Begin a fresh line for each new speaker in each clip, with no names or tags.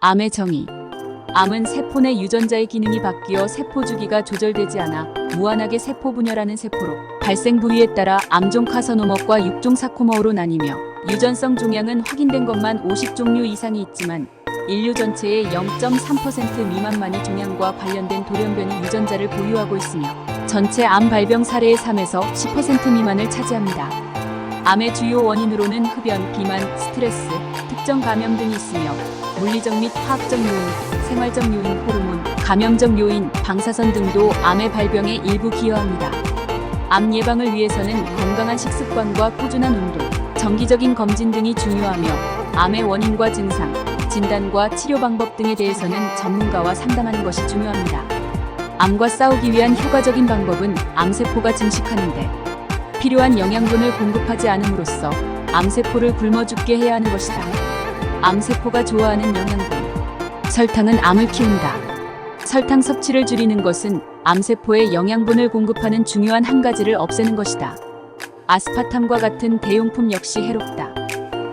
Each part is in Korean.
암의 정의. 암은 세포 내 유전자의 기능이 바뀌어 세포 주기가 조절되지 않아 무한하게 세포 분열하는 세포로 발생 부위에 따라 암종 카서노머과 육종 사코머로 나뉘며 유전성 종양은 확인된 것만 50종류 이상이 있지만 인류 전체의 0.3% 미만만이 종양과 관련된 돌연변이 유전자를 보유하고 있으며 전체 암 발병 사례의 3에서 10% 미만을 차지합니다. 암의 주요 원인으로는 흡연, 비만, 스트레스, 특정 감염 등이 있으며 물리적 및 화학적 요인, 생활적 요인, 호르몬, 감염적 요인, 방사선 등도 암의 발병에 일부 기여합니다. 암 예방을 위해서는 건강한 식습관과 꾸준한 운동, 정기적인 검진 등이 중요하며 암의 원인과 증상, 진단과 치료 방법 등에 대해서는 전문가와 상담하는 것이 중요합니다. 암과 싸우기 위한 효과적인 방법은 암세포가 증식하는데 필요한 영양분을 공급하지 않음으로써 암세포를 굶어 죽게 해야 하는 것이다. 암세포가 좋아하는 영양분. 설탕은 암을 키운다. 설탕 섭취를 줄이는 것은 암세포에 영양분을 공급하는 중요한 한 가지를 없애는 것이다. 아스파탐과 같은 대용품 역시 해롭다.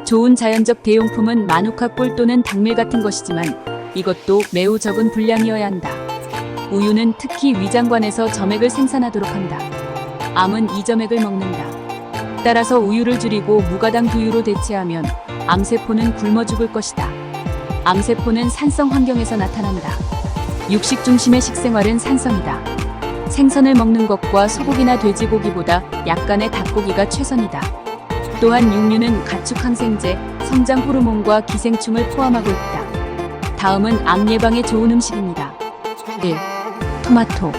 좋은 자연적 대용품은 마누카 꿀 또는 당밀 같은 것이지만 이것도 매우 적은 분량이어야 한다. 우유는 특히 위장관에서 점액을 생산하도록 한다. 암은 이 점액을 먹는다. 따라서 우유를 줄이고 무가당 두유로 대체하면 암세포는 굶어 죽을 것이다. 암세포는 산성 환경에서 나타난다. 육식 중심의 식생활은 산성이다. 생선을 먹는 것과 소고기나 돼지고기보다 약간의 닭고기가 최선이다. 또한 육류는 가축 항생제, 성장 호르몬과 기생충을 포함하고 있다. 다음은 암 예방에 좋은 음식입니다. 1. 토마토.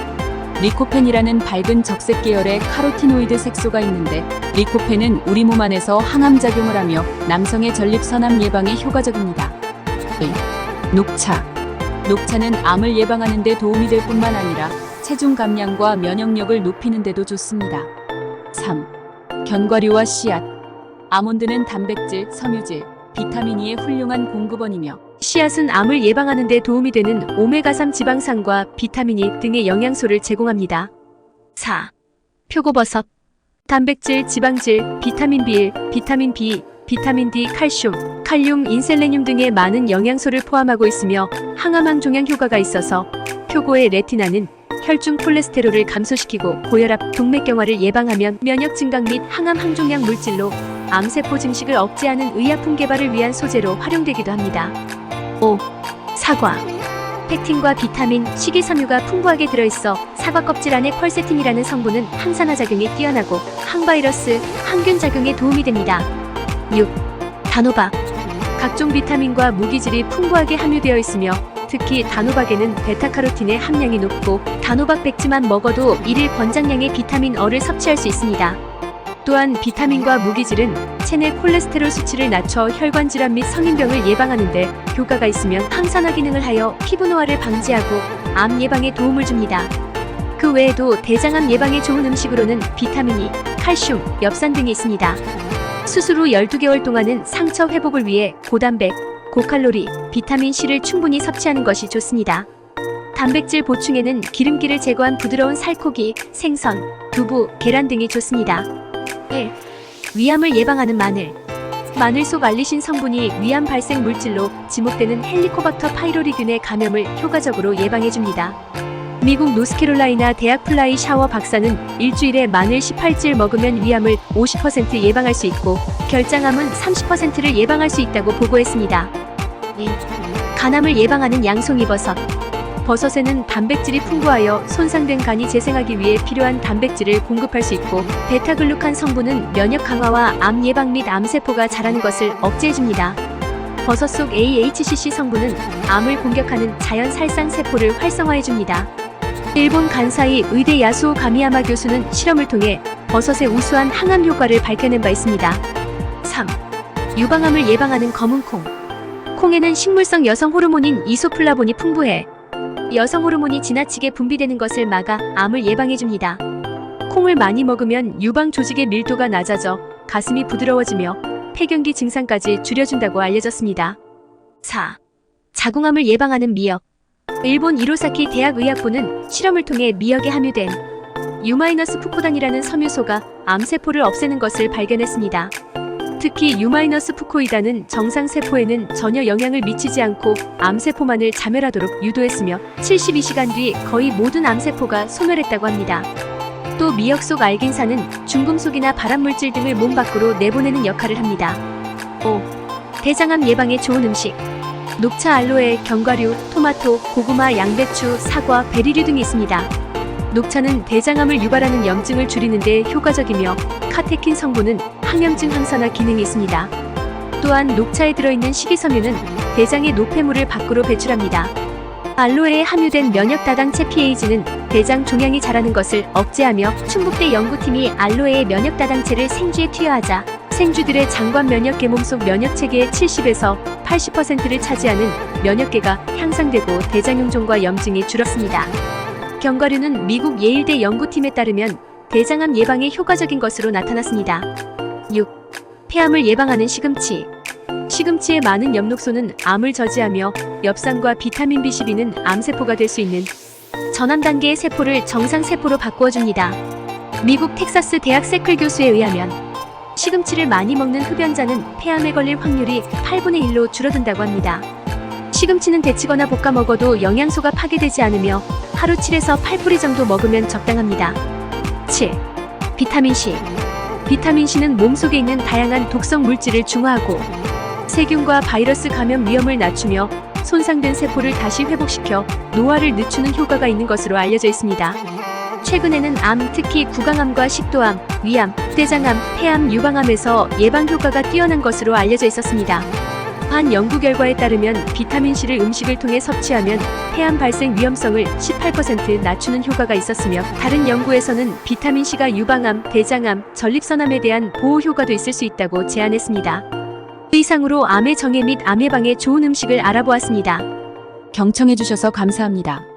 리코펜이라는 밝은 적색 계열의 카로티노이드 색소가 있는데 리코펜은 우리 몸 안에서 항암 작용을 하며 남성의 전립선암 예방에 효과적입니다. 2. 녹차. 녹차는 암을 예방하는 데 도움이 될 뿐만 아니라 체중 감량과 면역력을 높이는 데도 좋습니다. 3. 견과류와 씨앗. 아몬드는 단백질, 섬유질, 비타민 E의 훌륭한 공급원이며
씨앗은 암을 예방하는 데 도움이 되는 오메가3 지방산과 비타민 E 등의 영양소를 제공합니다. 4. 표고버섯. 단백질, 지방질, 비타민 B1, 비타민 B, 비타민 D, 칼륨, 인셀레늄 등의 많은 영양소를 포함하고 있으며 항암 종양 효과가 있어서 표고의 레티나는 혈중 콜레스테롤을 감소시키고 고혈압, 동맥경화를 예방하면 면역 증강 및 항암 항종양 물질로 암세포 증식을 억제하는 의약품 개발을 위한 소재로 활용되기도 합니다. 5. 사과. 펙틴과 비타민, 식이섬유가 풍부하게 들어있어 사과 껍질 안의 퀄세틴이라는 성분은 항산화 작용이 뛰어나고 항바이러스, 항균 작용에 도움이 됩니다. 6. 단호박. 각종 비타민과 무기질이 풍부하게 함유되어 있으며 특히 단호박에는 베타카로틴의 함량이 높고 단호박 백지만 먹어도 1일 권장량의 비타민 어를 섭취할 수 있습니다. 또한 비타민과 무기질은 체내 콜레스테롤 수치를 낮춰 혈관 질환 및 성인병을 예방하는 데 효과가 있으며 항산화 기능을 하여 피부 노화를 방지하고 암 예방에 도움을 줍니다. 그 외에도 대장암 예방에 좋은 음식으로는 비타민 E, 칼슘, 엽산 등이 있습니다. 수술 후 12개월 동안은 상처 회복을 위해 고단백, 고칼로리, 비타민 C를 충분히 섭취하는 것이 좋습니다. 단백질 보충에는 기름기를 제거한 부드러운 살코기, 생선, 두부, 계란 등이 좋습니다. 1. 위암을 예방하는 마늘. 마늘 속 알리신 성분이 위암 발생 물질로 지목되는 헬리코박터 파이로리균의 감염을 효과적으로 예방해줍니다. 미국 노스캐롤라이나 대학 플라이 샤워 박사는 일주일에 마늘 18질 먹으면 위암을 50% 예방할 수 있고 결장암은 30%를 예방할 수 있다고 보고했습니다. 2. 간암을 예방하는 양송이버섯. 버섯에는 단백질이 풍부하여 손상된 간이 재생하기 위해 필요한 단백질을 공급할 수 있고 베타글루칸 성분은 면역 강화와 암 예방 및 암세포가 자라는 것을 억제해줍니다. 버섯 속 AHCC 성분은 암을 공격하는 자연 살상 세포를 활성화해줍니다. 일본 간사이 의대 야수오 가미야마 교수는 실험을 통해 버섯의 우수한 항암 효과를 밝혀낸 바 있습니다. 3. 유방암을 예방하는 검은콩. 콩에는 식물성 여성 호르몬인 이소플라본이 풍부해 여성 호르몬이 지나치게 분비되는 것을 막아 암을 예방해줍니다. 콩을 많이 먹으면 유방 조직의 밀도가 낮아져 가슴이 부드러워지며 폐경기 증상까지 줄여준다고 알려졌습니다. 4. 자궁암을 예방하는 미역. 일본 이로사키 대학의학부는 실험을 통해 미역에 함유된 U-푸포단이라는 섬유소가 암세포를 없애는 것을 발견했습니다. 특히 U-푸코이다는 정상세포에는 전혀 영향을 미치지 않고 암세포만을 자멸하도록 유도했으며 72시간 뒤 거의 모든 암세포가 소멸했다고 합니다. 또 미역 속 알긴산은 중금속이나 발암물질 등을 몸 밖으로 내보내는 역할을 합니다. 5. 대장암 예방에 좋은 음식. 녹차, 알로에, 견과류, 토마토, 고구마, 양배추, 사과, 베리류 등이 있습니다. 녹차는 대장암을 유발하는 염증을 줄이는 데 효과적이며 카테킨 성분은 항염증 항산화 기능이 있습니다. 또한 녹차에 들어있는 식이섬유는 대장의 노폐물을 밖으로 배출합니다. 알로에에 함유된 면역다당체 PAG는 대장 종양이 자라는 것을 억제하며 충북대 연구팀이 알로에의 면역다당체를 생쥐에 투여하자 생쥐들의 장관 면역계 몸속 면역체계의 70에서 80%를 차지하는 면역계가 향상되고 대장용종과 염증이 줄었습니다. 견과류는 미국 예일대 연구팀에 따르면 대장암 예방에 효과적인 것으로 나타났습니다. 6. 폐암을 예방하는 시금치. 시금치의 많은 엽록소는 암을 저지하며 엽산과 비타민 B12는 암세포가 될 수 있는 전암 단계의 세포를 정상세포로 바꾸어줍니다. 미국 텍사스 대학 세클 교수에 의하면 시금치를 많이 먹는 흡연자는 폐암에 걸릴 확률이 8분의 1로 줄어든다고 합니다. 시금치는 데치거나 볶아 먹어도 영양소가 파괴되지 않으며 하루 7에서 8뿌리 정도 먹으면 적당합니다. 7. 비타민C. 비타민C는 몸속에 있는 다양한 독성 물질을 중화하고 세균과 바이러스 감염 위험을 낮추며 손상된 세포를 다시 회복시켜 노화를 늦추는 효과가 있는 것으로 알려져 있습니다. 최근에는 암, 특히 구강암과 식도암, 위암, 대장암, 폐암 유방암에서 예방 효과가 뛰어난 것으로 알려져 있었습니다. 한 연구 결과에 따르면 비타민C를 음식을 통해 섭취하면 폐암 발생 위험성을 18% 낮추는 효과가 있었으며 다른 연구에서는 비타민C가 유방암, 대장암, 전립선암에 대한 보호 효과도 있을 수 있다고 제안했습니다. 이상으로 암의 정예 및 암 예방에 좋은 음식을 알아보았습니다.
경청해주셔서 감사합니다.